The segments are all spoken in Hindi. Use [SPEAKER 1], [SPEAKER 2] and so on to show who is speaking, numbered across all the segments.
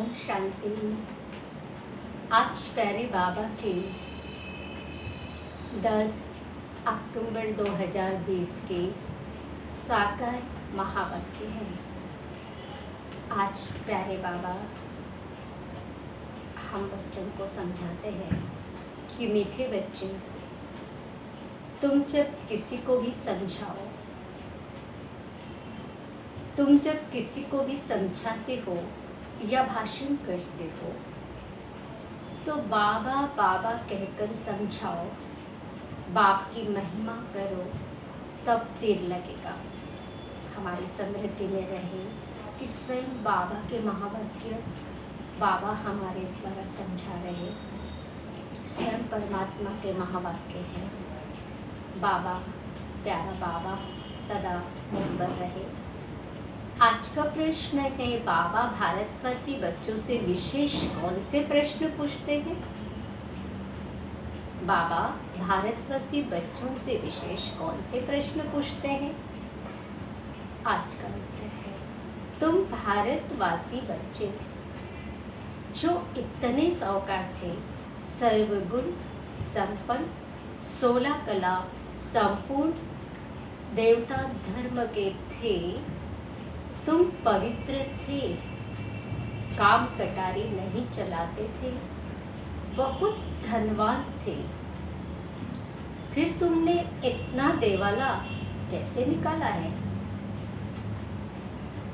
[SPEAKER 1] ओम शांति। आज प्यारे बाबा के 10 अक्टूबर 2020 के साकार महावाक्य है। आज प्यारे बाबा हम बच्चों को समझाते हैं कि मीठे बच्चे, तुम जब किसी को भी समझाओ, तुम जब किसी को भी समझाते हो या भाषण करते हो तो बाबा बाबा कहकर समझाओ, बाप की महिमा करो, तब देर लगेगा। हमारी स्मृति में रहे कि स्वयं बाबा के महावाक्य बाबा हमारे द्वारा समझा रहे, स्वयं परमात्मा के महावाक्य हैं। बाबा, प्यारा बाबा सदा मुंबर रहे। आज का प्रश्न है, बाबा भारतवासी बच्चों से विशेष कौन से प्रश्न पूछते हैं? बाबा भारतवासी बच्चों से विशेष कौन से प्रश्न पूछते हैं? आज का उत्तर है, तुम भारतवासी बच्चे जो इतने सावकार थे, सर्वगुण संपन्न, 16 कला संपूर्ण देवता धर्म के थे, तुम पवित्र थे, काम कटारी नहीं चलाते थे, बहुत धनवान थे, फिर तुमने इतना देवाला कैसे निकाला है?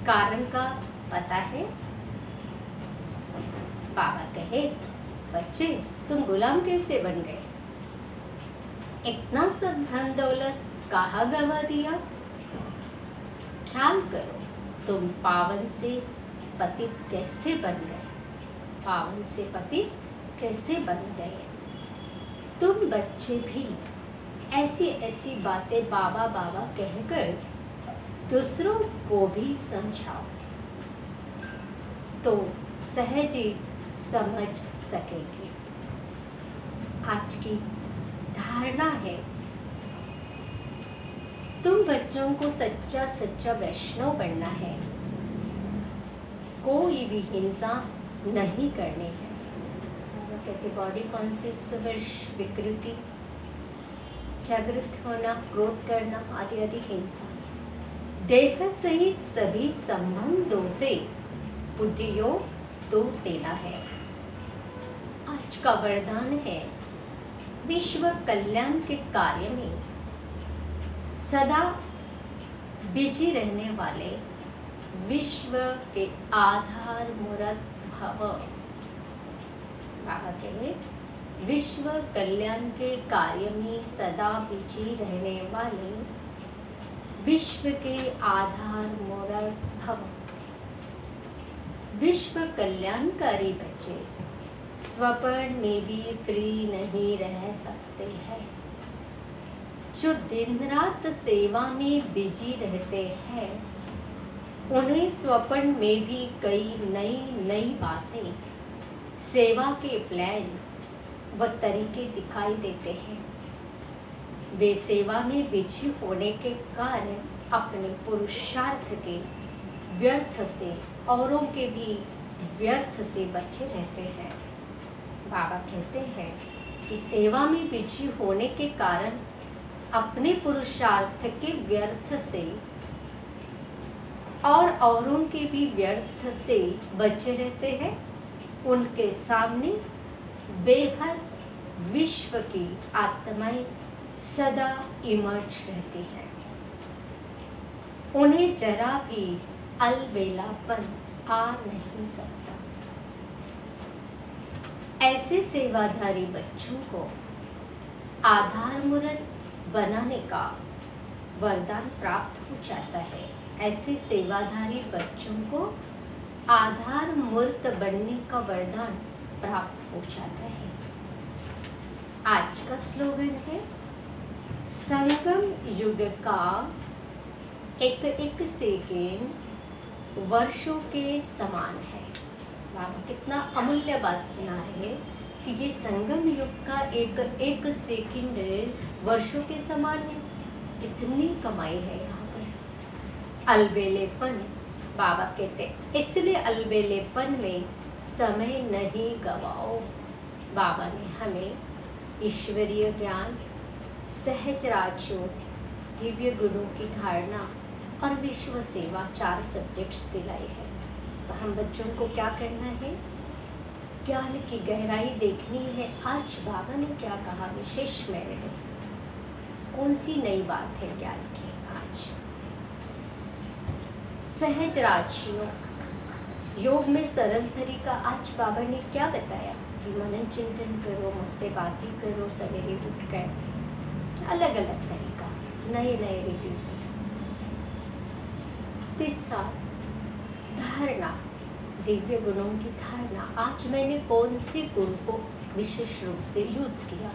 [SPEAKER 1] कारण का पता है? बाबा कहे, बच्चे तुम गुलाम कैसे बन गए? इतना सब धन दौलत कहाँ गवा दिया? ख्याल करो, तुम पावन से पतित कैसे बन गए? पावन से पतित कैसे बन गए? तुम बच्चे भी ऐसी ऐसी बातें बाबा बाबा कहकर दूसरों को भी समझाओ तो सहज ही समझ सकेंगे। आज की धारणा है, तुम बच्चों को सच्चा सच्चा वैष्णव बनना है, कोई भी हिंसा नहीं करनी है। कहते बॉडी कॉन्शियस विकृति, जागृत होना, क्रोध करना आदि आदि हिंसा, देह सहित सभी संबंधों से बुद्धियों तो देना है। आज का वरदान है, विश्व कल्याण के कार्य में सदा बिजी रहने वाले विश्व के आधार मूर्त भव। बाबा कहे, विश्व कल्याण के कार्य में सदा बिजी रहने वाले विश्व के आधार मूर्त भव। विश्व कल्याणकारी बच्चे स्वप्न में भी फ्री नहीं रह सकते हैं। जो दिन रात सेवा में बिजी रहते हैं, उन्हें स्वप्न में भी कई नई नई बातें, सेवा के प्लान व तरीके दिखाई देते हैं। वे सेवा में बिजी होने के कारण अपने पुरुषार्थ के व्यर्थ से, औरों के भी व्यर्थ से बचे रहते हैं। बाबा कहते हैं कि सेवा में बिजी होने के कारण अपने पुरुषार्थ के व्यर्थ से और औरों के भी व्यर्थ से बचे रहते हैं। उनके सामने बेहद विश्व की आत्माएं सदा इमर्ज रहती हैं। उन्हें जरा भी अलबेलापन आ नहीं सकता। ऐसे सेवाधारी बच्चों को आधार मूर्त बनाने का वरदान प्राप्त हो जाता है। ऐसे सेवाधारी बच्चों को आधार मूर्त बनने का वरदान प्राप्त हो जाता है। आज का स्लोगन है, संगम युग का एक एक सेकेंड वर्षों के समान है। बाबा कितना अमूल्य बात सुना है कि ये संगम युग का एक एक सेकंड वर्षों के समान है। कितनी कमाई है यहाँ पर। अलबेलेपन बाबा कहते इसलिए अलबेलेपन में समय नहीं गवाओ। बाबा ने हमें ईश्वरीय ज्ञान, सहज राजयोग, दिव्य गुणों की धारणा और विश्व सेवा 4 सब्जेक्ट्स दिलाई है। तो हम बच्चों को क्या करना है? ज्ञान की गहराई देखनी है। आज बाबा ने क्या कहा विशेष मेरे लिए, कौन सी नई बात है ज्ञान की? आज सहज राजयोग, योग में सरल तरीका। आज बाबा ने क्या बताया कि मनन चिंतन करो, मुझसे बातें करो, सवेरे उठकर अलग अलग तरीका, नए नए रीति से। तीसरा धारणा, दिव्य गुणों की धारणा। आज मैंने कौन से गुण को विशेष रूप से यूज किया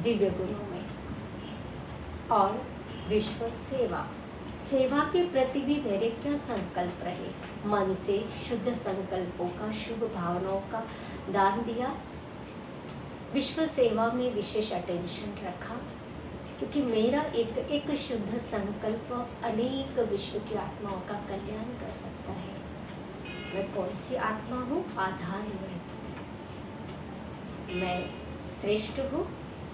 [SPEAKER 1] दिव्य गुणों में? और विश्व सेवा, सेवा के प्रति भी मेरे क्या संकल्प रहे? मन से शुद्ध संकल्पों का, शुभ भावनाओं का दान दिया। विश्व सेवा में विशेष अटेंशन रखा, क्योंकि मेरा एक शुद्ध संकल्प अनेक विश्व की आत्माओं का कल्याण कर सकता है। मैं कौन सी आत्मा हूँ? आधार वृत्त। मैं श्रेष्ठ हूँ,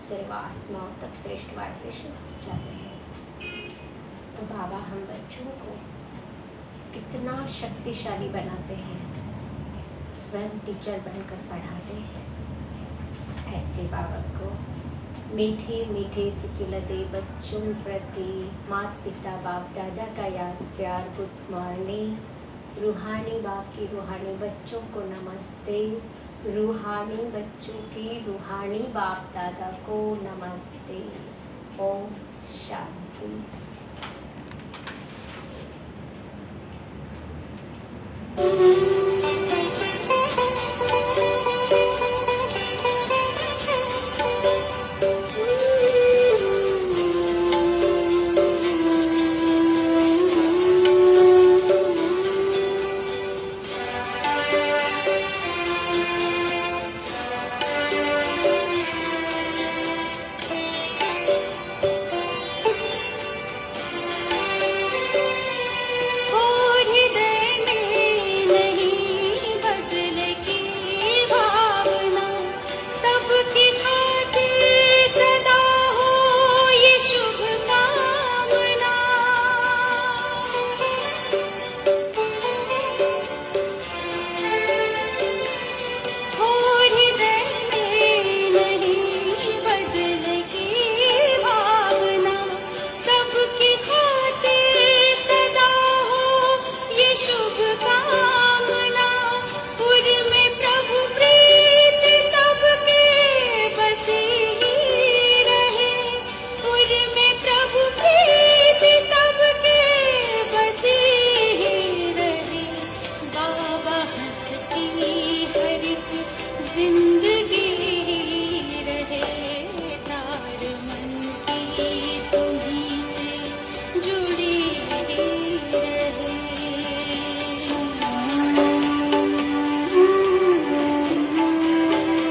[SPEAKER 1] सर्व आत्माओं तक श्रेष्ठ वाइब्रेशंस जाते हैं। तो बाबा हम बच्चों को कितना शक्तिशाली बनाते हैं, स्वयं टीचर बनकर पढ़ाते हैं। ऐसे बाबा को मीठे मीठे सिकिलते बच्चों प्रति माता पिता बाप दादा का याद प्यार, गुड मॉर्निंग। रूहानी बाप की रूहानी बच्चों को नमस्ते। रूहानी बच्चों की रूहानी बाप दादा को नमस्ते। ओम शांति।